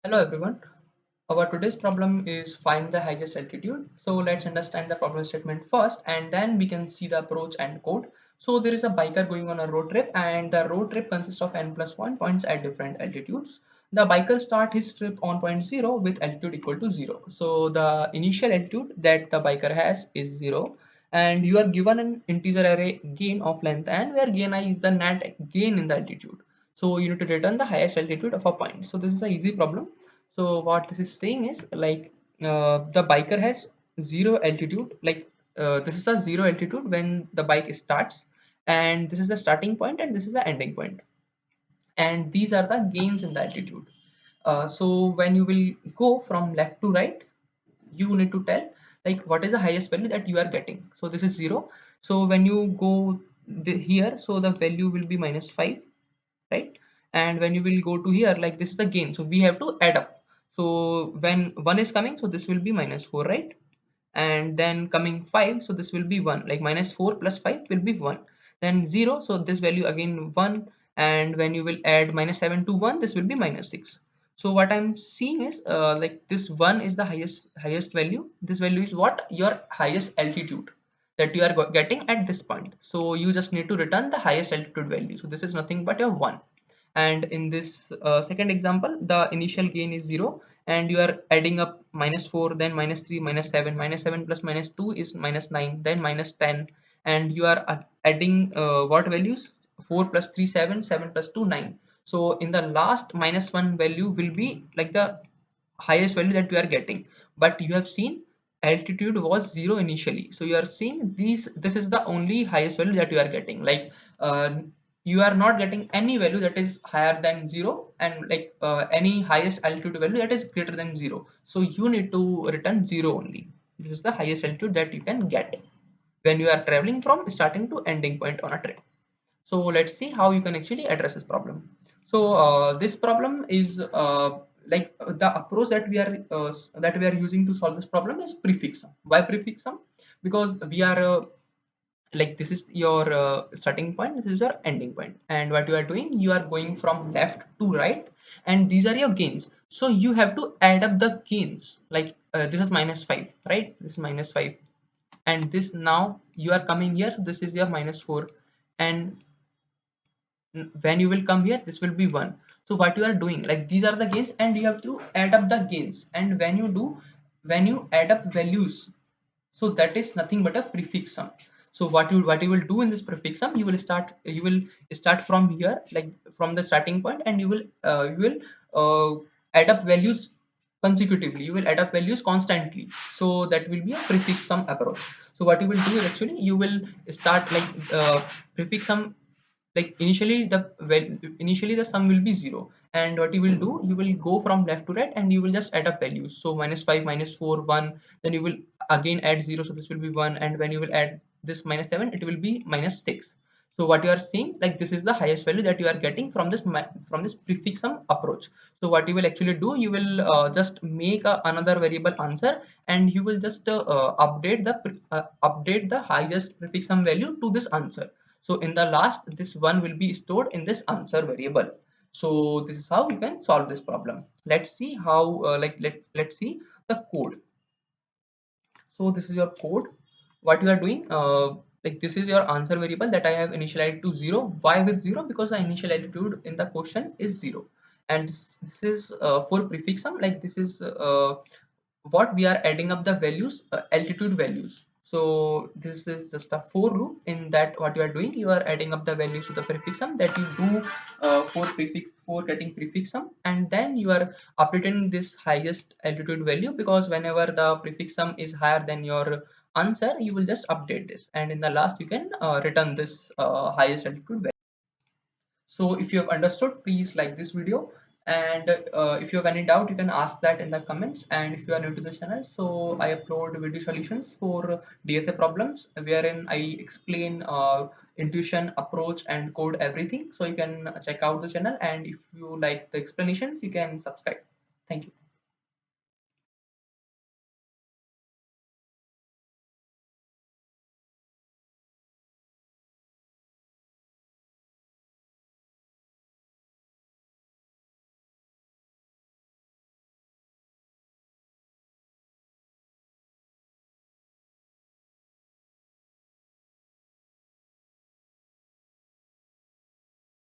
Hello everyone. Our today's problem is find the highest altitude. So let's understand the problem statement first and then we can see the approach and code. So there is a biker going on a road trip and the road trip consists of n plus 1 points at different altitudes. The biker start his trip on point 0 with altitude equal to 0. So the initial altitude that the biker has is 0 and you are given an integer array gain of length and where gain I is the net gain in the altitude. So you need to return the highest altitude of a point. So this is an easy problem. So what this is saying is like the biker has zero altitude. Like this is a zero altitude when the bike starts, and this is the starting point, and this is the ending point, and these are the gains in the altitude. So when you will go from left to right, you need to tell like what is the highest value that you are getting. So this is zero. So when you go here, so the value will be minus 5, right? And when you will go to here, like this is the gain, so we have to add up. So when 1 is coming, so this will be minus 4, right? And then coming 5, so this will be 1, like minus 4 plus 5 will be 1. Then 0, so this value again 1. And when you will add minus 7 to 1, this will be minus 6. So what I'm seeing is like this 1 is the highest value. This value is what your highest altitude that you are getting at this point. So you just need to return the highest altitude value. So this is nothing but your 1. And in this second example, the initial gain is 0 and you are adding up minus 4, then minus 3, minus 7. Minus 7 plus minus 2 is minus 9, then minus 10. And you are adding what values? 4 plus 3, 7, 7 plus 2, 9. So in the last minus 1 value will be like the highest value that you are getting, but you have seen altitude was 0 initially, so you are seeing this is the only highest value that you are getting. Like uh, you are not getting any value that is higher than 0, and like any highest altitude value that is greater than 0, so you need to return 0 only. This is the highest altitude that you can get when you are traveling from starting to ending point on a trip. So let's see how you can actually address this problem. So this problem is the approach that we are using to solve this problem is prefix sum. Why prefix sum? Because we are like this is your starting point, this is your ending point, and what you are doing, you are going from left to right, and these are your gains. So you have to add up the gains. Like this is minus 5, right? This is minus 5, and this now you are coming here. This is your minus 4, and when you will come here this will be 1. So what you are doing, like these are the gains and you have to add up the gains, and when you add up values, so that is nothing but a prefix sum. So what you will do in this prefix sum, you will start from here, like from the starting point, and you will add up values consecutively. You will add up values constantly, so that will be a prefix sum approach. So what you will do is actually you will start like prefix sum, like initially the sum will be 0, and what you will do, you will go from left to right and you will just add up values. So minus 5, minus 4, 1, then you will again add 0, so this will be 1, and when you will add this minus 7, it will be minus 6. So what you are seeing, like this is the highest value that you are getting from this prefix sum approach. So what you will actually do, you will just make another variable answer, and you will just update the highest prefix sum value to this answer. So in the last, this one will be stored in this answer variable. So this is how you can solve this problem. Let's see how let's see the code. So this is your code. What you are doing, like this is your answer variable that I have initialized to 0. Why with 0? Because the initial altitude in the question is 0, and this is for prefix sum. Like this is what we are adding up the values, altitude values. So this is just a for loop. In that, what you are doing, you are adding up the values to the prefix sum that you do for getting prefix sum, and then you are updating this highest altitude value, because whenever the prefix sum is higher than your answer, you will just update this, and in the last you can return this highest altitude value. So if you have understood, please like this video, and if you have any doubt, you can ask that in the comments. And if you are new to the channel, so I upload video solutions for DSA problems wherein I explain intuition, approach, and code everything. So you can check out the channel, and if you like the explanations, you can subscribe. Thank you.